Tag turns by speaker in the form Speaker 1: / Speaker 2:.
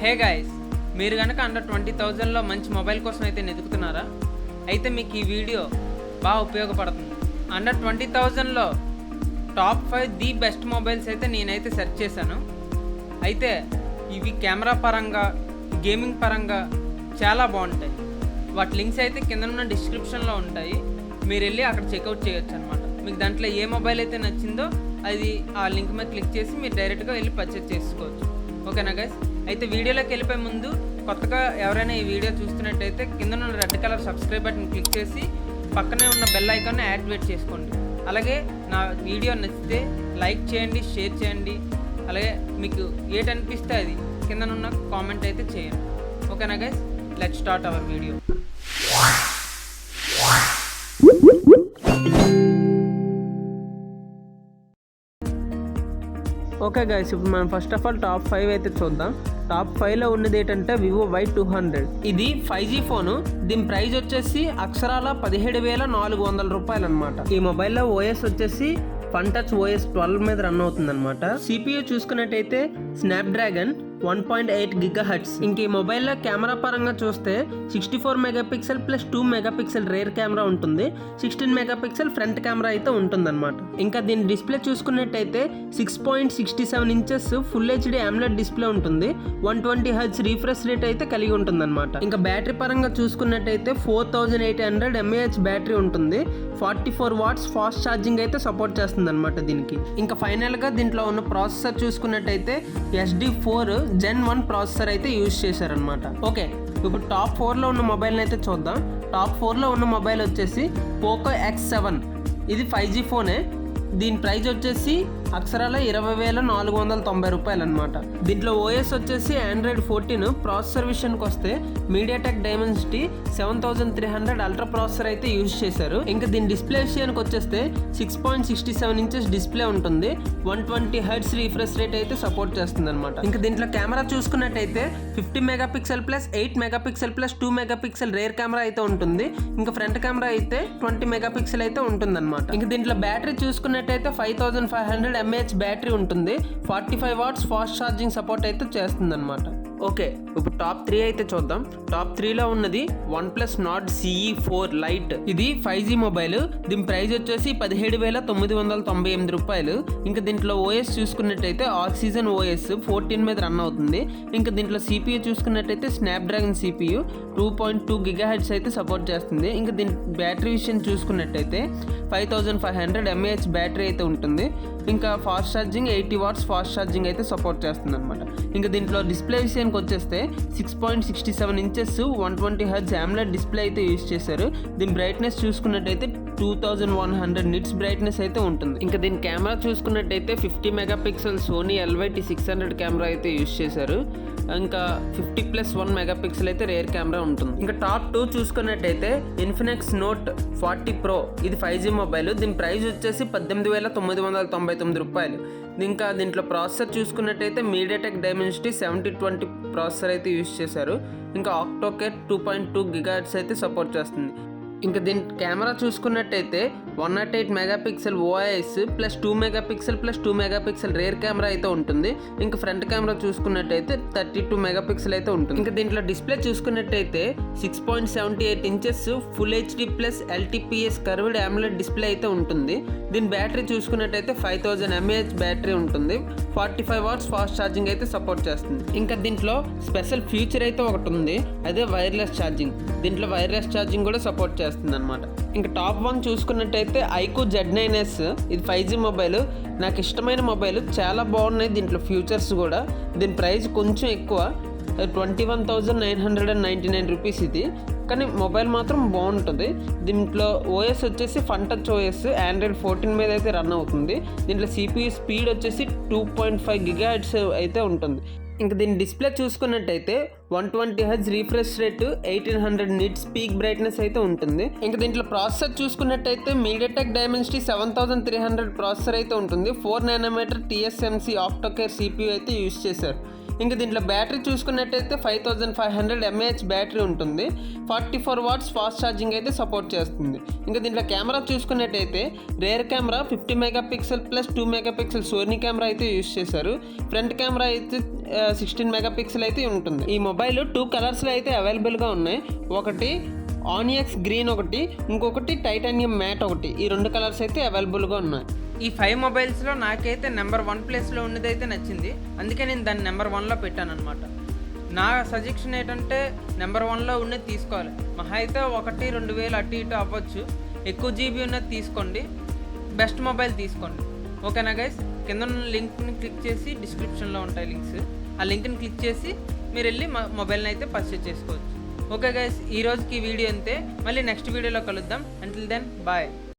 Speaker 1: Hey guys, మీరు కనుక under 20,000లో మంచి మొబైల్ కోసం అయితే వెతుకుతున్నారా? అయితే మీకు ఈ వీడియో బాగా ఉపయోగపడుతుంది. అండర్ 20,000లో టాప్ 5 ది బెస్ట్ మొబైల్స్ అయితే నేనైతే సెర్చ్ చేశాను. అయితే ఇవి కెమెరా పరంగా, గేమింగ్ పరంగా చాలా బాగుంటాయి. వాటి లింక్స్ అయితే కింద ఉన్న డిస్క్రిప్షన్లో ఉంటాయి. మీరు వెళ్ళి అక్కడ చెక్అవుట్ చేయొచ్చు అనమాట. మీకు దాంట్లో ఏ మొబైల్ అయితే నచ్చిందో అది ఆ లింక్ మీద క్లిక్ చేసి మీరు డైరెక్ట్గా వెళ్ళి పర్చేస్ చేసుకోవచ్చు. ఓకేనా గైస్? అయితే వీడియోలోకి వెళ్ళిపోయే ముందు కొత్తగా ఎవరైనా ఈ వీడియో చూస్తున్నట్టయితే కింద ఉన్న red colour subscribe button click చేసి పక్కనే ఉన్న బెల్ ఐకాన్ని యాక్టివేట్ చేసుకోండి. అలాగే నా వీడియో నచ్చితే లైక్ చేయండి, షేర్ చేయండి. అలాగే మీకు ఏటనిపిస్తే అది కిందనున్న కామెంట్ అయితే చేయండి. ఓకేనా guys? Let's start our video. Okay guys, ఇప్పుడు మనం ఫస్ట్ ఆఫ్ ఆల్ టాప్ 5 అయితే చూద్దాం. టాప్ 5లో ఉన్నది ఏంటంటే వివో Y200. ఇది 5G ఫోను. దీని ప్రైస్ వచ్చేసి అక్షరాల 17,400 రూపాయలు అనమాట. ఈ మొబైల్లో ఓఎస్ వచ్చేసి ఫన్టచ్ OS 12 మీద రన్ అవుతుంది అనమాట. CPU చూసుకున్నట్టయితే స్నాప్డ్రాగన్ 1.8 GHz. ఇంక ఈ మొబైల్లో కెమెరా పరంగా చూస్తే 64 megapixel plus 2 megapixel rear camera ఉంటుంది. 16 మెగాపిక్సెల్ ఫ్రంట్ కెమెరా అయితే ఉంటుంది అనమాట. ఇంకా దీని డిస్ప్లే చూసుకున్నట్టయితే 6.67 inches full HD AMOLED display ఉంటుంది. 120 Hz రీఫ్రెష్ రేట్ అయితే కలిగి ఉంటుంది అనమాట. ఇంకా బ్యాటరీ పరంగా చూసుకున్నట్టయితే 4800 mAh బ్యాటరీ ఉంటుంది. 44 వాట్స్ ఫాస్ట్ ఛార్జింగ్ అయితే సపోర్ట్ చేస్తుంది అనమాట దీనికి. ఇంకా ఫైనల్ గా దీంట్లో ఉన్న ప్రాసెసర్ చూసుకున్నట్టయితే SD4 Gen 1 ప్రాసెసర్ అయితే యూజ్ చేశారనమాట. ఓకే, ఇప్పుడు టాప్ 4లో ఉన్న మొబైల్ని అయితే చూద్దాం. టాప్ 4లో ఉన్న మొబైల్ వచ్చేసి పోకో X7. ఇది 5G ఫోనే. దీని ప్రైస్ వచ్చేసి అక్షరాల 20,490 రూపాయలు అనమాట. దీంట్లో ఓఎస్ వచ్చేసి Android 14. ప్రాసెసర్ విషయానికి వస్తే మీడియాటెక్ డైమెన్సిటీ 7300 అల్ట్రా ప్రాసెసర్ అయితే యూజ్ చేశారు. ఇంకా దీని డిస్ప్లే విషయానికి వచ్చేస్తే 6.67 ఇంచెస్ డిస్ప్లే ఉంటుంది. 120 Hz రీఫ్రెష్ రేట్ అయితే సపోర్ట్ చేస్తుంది అనమాట. ఇంకా దీంట్లో కెమెరా చూసుకున్నట్టయితే 50 megapixel plus 8 megapixel plus 2 megapixel rear camera అయితే ఉంటుంది. ఇంకా ఫ్రంట్ కెమెరా అయితే 20 మెగాపిక్సెల్ అయితే ఉంటుంది అనమాట. ఇంకా దీంట్లో బ్యాటరీ చూసుకున్నట్టయితే 5500 mAh బ్యాటరీ ఉంటుంది. 45 వాట్స్ ఫాస్ట్ ఛార్జింగ్ సపోర్ట్ అయితే చేస్తుంది అనమాట. ఓకే, ఇప్పుడు టాప్ 3 అయితే చూద్దాం. టాప్ 3లో ఉన్నది OnePlus Nord CE4 Lite. ఇది 5G మొబైల్. దీని ప్రైస్ వచ్చేసి 17,998 రూపాయలు. ఇంకా దీంట్లో ఓఎస్ చూసుకున్నట్టయితే ఆక్సిజన్ OS 14 మీద రన్ అవుతుంది. ఇంకా దీంట్లో CPU చూసుకున్నట్టయితే స్నాప్డ్రాగన్ CPU 2.2 GHz అయితే సపోర్ట్ చేస్తుంది. ఇంకా దీని బ్యాటరీ విషయం చూసుకున్నట్టయితే 5500 mAh బ్యాటరీ అయితే ఉంటుంది. ఇంకా fast charging 80 watts fast charging అయితే సపోర్ట్ చేస్తుంది అనమాట. ఇంకా దీంట్లో డిస్ప్లే విషయానికి వచ్చేస్తే 6.67 ఇంచెస్ 120 Hz AMOLED డిస్ప్లే అయితే యూజ్ చేశారు. దీని బ్రైట్నెస్ చూసుకున్నట్టయితే 2100 నిట్స్ బ్రైట్నెస్ అయితే ఉంటుంది. ఇంకా దీని కెమెరా చూసుకున్నట్టయితే 50 మెగాపిక్సెల్ సోనీ LYT600 కెమెరా అయితే యూజ్ చేశారు. ఇంకా 50+1 మెగాపిక్సెల్ అయితే రేర్ కెమెరా ఉంటుంది. ఇంకా టాప్ 2 చూసుకున్నట్టయితే ఇన్ఫినిక్స్ నోట్ 40 Pro. ఇది 5G మొబైల్. దీని ప్రైస్ వచ్చేసి 18,999 రూపాయలు. ఇంకా దీంట్లో ప్రాసెసర్ చూసుకున్నట్టయితే మీడియాటెక్ డైమెన్సిటీ 7020 ప్రాసెసర్ అయితే యూజ్ చేశారు. ఇంకా ఆక్టోకేర్ 2.2 GHz అయితే సపోర్ట్ చేస్తుంది. ఇంకా దీని కెమెరా చూసుకున్నట్టయితే 108 megapixel OIS plus 2 megapixel plus 2 megapixel rear camera అయితే ఉంటుంది. ఇంకా ఫ్రంట్ కెమెరా చూసుకున్నట్టయితే 32 మెగాపిక్సెల్ అయితే ఉంటుంది. ఇంకా దీంట్లో డిస్ప్లే చూసుకున్నట్టయితే 6.78 inches full HD plus LTPS curved AMOLED display అయితే ఉంటుంది. దీని బ్యాటరీ చూసుకున్నట్టయితే 5000 mAh బ్యాటరీ ఉంటుంది. 45 వాట్స్ ఫాస్ట్ ఛార్జింగ్ అయితే సపోర్ట్ చేస్తుంది. ఇంకా దీంట్లో స్పెషల్ ఫీచర్ అయితే ఒకటి ఉంది, అదే వైర్లెస్ ఛార్జింగ్. దీంట్లో వైర్లెస్ ఛార్జింగ్ కూడా సపోర్ట్ చేస్తుంది అనమాట. ఇంకా టాప్ 1 చూసుకున్నట్టయితే iQOO Z9s. ఇది 5G మొబైల్. నాకు ఇష్టమైన మొబైల్. చాలా బాగున్నాయి దీంట్లో ఫీచర్స్ కూడా. దీని ప్రైస్ కొంచెం ఎక్కువ, 21,999 రూపీస్ ఇది. కానీ మొబైల్ మాత్రం బాగుంటుంది. దీంట్లో ఓఎస్ వచ్చేసి ఫన్టచ్ OS Android 14 మీద అయితే రన్ అవుతుంది. దీంట్లో CPU స్పీడ్ వచ్చేసి 2.5 GHz అయితే ఉంటుంది. ఇంకా దీని డిస్ప్లే చూసుకున్నట్టయితే 120 Hz refresh rate, 1800 nits peak brightness అయితే ఉంటుంది. ఇంకా దీంట్లో ప్రాసెసర్ చూసుకున్నట్టయితే మీడియాటెక్ డైమెన్సిటీ 7300 ప్రాసెసర్ అయితే ఉంటుంది. 4 nm TSMC ఆక్టోకేర్ CPU అయితే యూజ్ చేశారు. ఇంకా దీంట్లో బ్యాటరీ చూసుకున్నట్టయితే 5500 mAh బ్యాటరీ ఉంటుంది. 44 వాట్స్ ఫాస్ట్ ఛార్జింగ్ అయితే సపోర్ట్ చేస్తుంది. ఇంకా దీంట్లో కెమెరా చూసుకున్నట్టయితే rear camera 50 megapixel plus 2 megapixel Sony camera అయితే యూజ్ చేశారు. ఫ్రంట్ కెమెరా అయితే 16 మెగాపిక్సెల్ అయితే ఉంటుంది. ఈ మొబైల్ 2 కలర్స్లో అయితే అవైలబుల్గా ఉన్నాయి. ఒకటి ఆనియక్స్ గ్రీన్, ఒకటి ఇంకొకటి టైటానియం మ్యాట్ ఒకటి. ఈ 2 కలర్స్ అయితే అవైలబుల్గా ఉన్నాయి. ఈ 5 మొబైల్స్లో నాకైతే నెంబర్ 1 ప్లేస్లో ఉన్నది అయితే నచ్చింది. అందుకే నేను దాన్ని నెంబర్ 1లో పెట్టాను అనమాట. నా సజెషన్ ఏంటంటే నెంబర్ 1లో ఉన్నది తీసుకోవాలి. మహా అయితే 1-2 వేలు అటు ఇటు అవ్వచ్చు. ఎక్కువ జీబీ ఉన్నది తీసుకోండి, బెస్ట్ మొబైల్ తీసుకోండి. ఓకేనా గైస్? కింద ఉన్న లింక్ని క్లిక్ చేసి, డిస్క్రిప్షన్లో ఉంటాయి లింక్స్, ఆ లింక్ని క్లిక్ చేసి మీరు వెళ్ళి మొబైల్ని అయితే పర్చేజ్ చేసుకోవచ్చు. ఓకే గైస్, ఈ రోజుకి ఈ వీడియో అంతే. మళ్ళీ నెక్స్ట్ వీడియోలో కలుద్దాం. Until then bye.